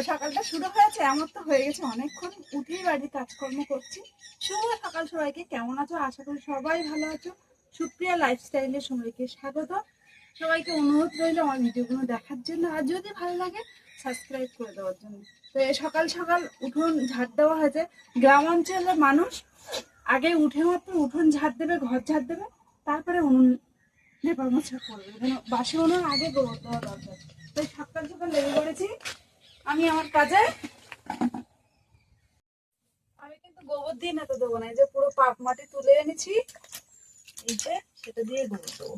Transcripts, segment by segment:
সকালটা শুরু হয়েছে, আমার তো হয়ে গেছে অনেকক্ষণ, উঠেই বাড়ির কাজকর্ম করছি। শুভ সকাল সবাইকে, কেমন আছো? আশা করি সবাই ভালো আছো। সুপ্রিয়া লাইফস্টাইলের সবাইকে স্বাগত। সবাইকে অনুরোধ রইল আমার ভিডিওগুলো দেখার জন্য, আর যদি ভালো লাগে সাবস্ক্রাইব করে দেওয়ার জন্য। তো সকাল সকাল উঠোন ঝাড় দেওয়া হয়েছে। গ্রাম অঞ্চলের মানুষ আগে উঠে মাত্র উঠোন ঝাড় দেবে, ঘর ঝাড় দেবে, তারপরে উনুন লেপা মোছা করবে। বাসি উনুন আগে গোবর দেওয়া দরকার। তাই সকাল সকাল লেগে পড়েছি আমি আমার কাজে। আমি কিন্তু গোবর দিয়ে নেতে দেবো না, এই যে পুরো পাক মাটি তুলে এনেছি, এই যে সেটা দিয়ে গোবর দেবো।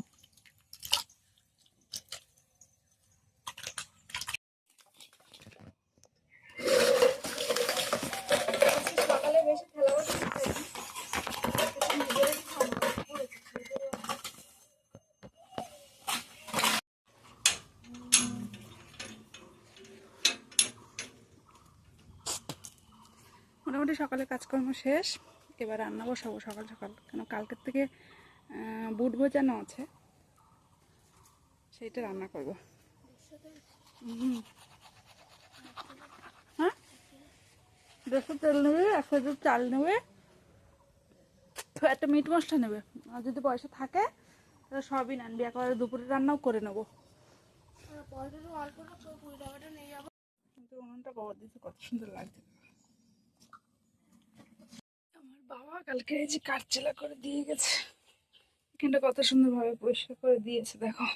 সকালে বেশি খেলাবাটি মোটামুটি সকালে কাজকর্ম শেষ। এবার রান্না বসাবো সকাল সকাল, কেন কালকের থেকে বুট ভোজানো আছে, সেইটা রান্না করব। হ্যাঁ, 100 তেল নেবে, 100 চাল নেবে, একটা মিট মশলা নেবে। আর যদি পয়সা থাকে তাহলে সবই আনবি, একেবারে দুপুরে রান্নাও করে নেবো। কিন্তু উনুনটা বাবা দিতে কত সুন্দর লাগছে। আমার বাবা কালকে এই যে কাঠচেলা করে দিয়ে গেছে, এখানটা কত সুন্দরভাবে পরিষ্কার করে দিয়েছে দেখো।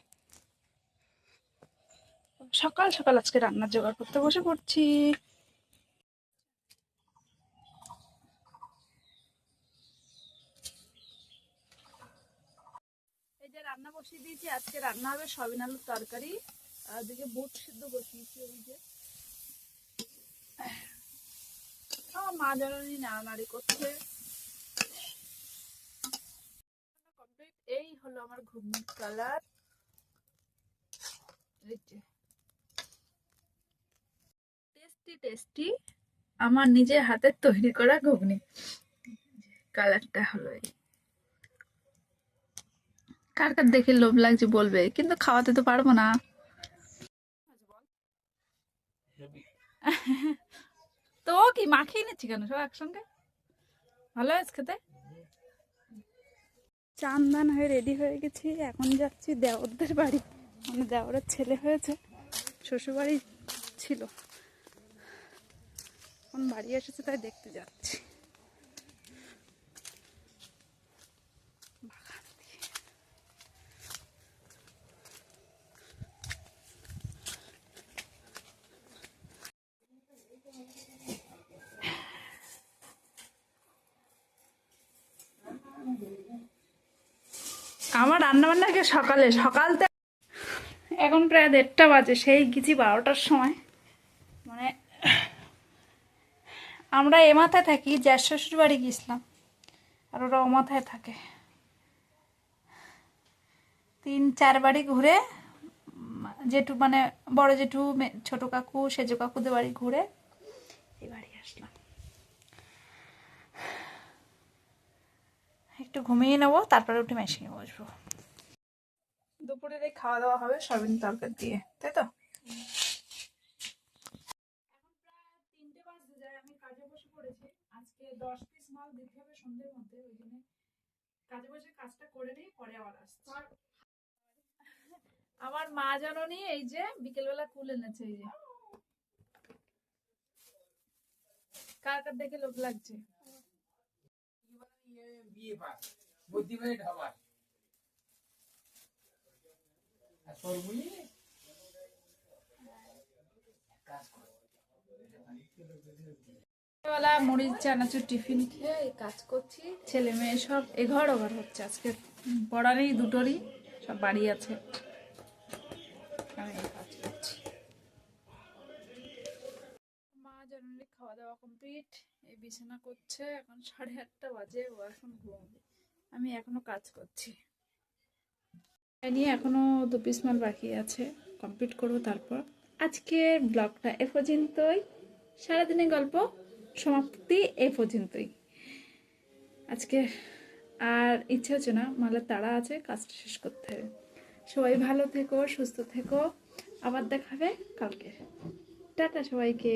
সকাল সকাল আজকে রান্নার জোগাড় করতে বসে পড়ছি। এই যে রান্না বসিয়ে দিয়েছি, আজকে রান্না হবে সয়াবিন আলুর তরকারি, আর ওদিকে বুট সিদ্ধ বসিয়েছি। ওই যে মা জননী নাড়ানাড়ি করছে। এই হলো আমার ঘুগনির কালার, টেস্টি টেস্টি আমার নিজের হাতের তৈরি করা ঘুগনি। কালারটা হলো এই। কার কার দেখে লোভ লাগছে বলবে, কিন্তু খাওয়াতে তো পারবো না। তো কি মাখিয়ে নিচ্ছি কেন সব একসঙ্গে? ভালো হয়েছে খেতে। চান দান হয়ে রেডি হয়ে গেছি, এখন যাচ্ছি দেওরদের বাড়ি। মানে দেওরের ছেলে হয়েছে, শ্বশুরবাড়ি ছিল, এখন বাড়ি এসেছে, তাই দেখতে যাচ্ছি। আমার রান্না বান্না কে সকালে সকালতে, এখন প্রায় 1:30 বাজে, সেই গেছি 12টার সময়। মানে আমরা এ মাথায় থাকি, জ্যাঠ শ্বশুর বাড়ি গিয়েছিলাম, আর ওরা ও মাথায় থাকে। 3-4 বাড়ি ঘুরে, জেঠু মানে বড় জেঠু, ছোট কাকু, সেজো কাকুদের বাড়ি ঘুরে এই বাড়ি আসলাম। একটু ঘুমিয়ে নেবো, তারপরে উঠে মেশিনে বসবো। দুপুরের এই খাওয়া দাওয়া হবে সয়াবিন তরকারি দিয়ে, তাই তো? এখন প্রায় 3টে বাজতে যায়, আমি কাজে বসে পড়েছি। আজকে 10 পিস মাল দিতে হবে সন্ধ্যের মধ্যে, ওই জন্য কাজে বসে কাজটা করে নিই, পরে আবার আসছি। আমার মা জননী এই যে বিকেলবেলা কুল এনেছে, এই যে। কার কার দেখে লোভ লাগছে? বেলা মুড়ি চানাচুর টিফিন খেয়ে কাজ করছি। ছেলে মেয়ে সব এঘর ওঘর হচ্ছে, আজকে পড়ারই দুটোরই সব বাড়ি আছে, আমি এই কাজ করছি। মা জননী খাওয়া দাওয়া কমপ্লিট, এই বিছানা করছে। এখন 8:30 বাজে, ও এখন ঘুমাবে, আমি এখনো কাজ করছি। নিয়ে এখনো 2 পিস মাল বাকি আছে, কমপ্লিট করবো। তারপর আজকের ব্লগটা এ পর্যন্তই, সারাদিনের গল্প সমাপ্তি এ পর্যন্তই আজকে। আর ইচ্ছে হচ্ছে না, মালের তাড়া আছে, কাজটা শেষ করতে হবে। সবাই ভালো থেকো, সুস্থ থেকো, আবার দেখাবে কালকে। টাটা সবাইকে।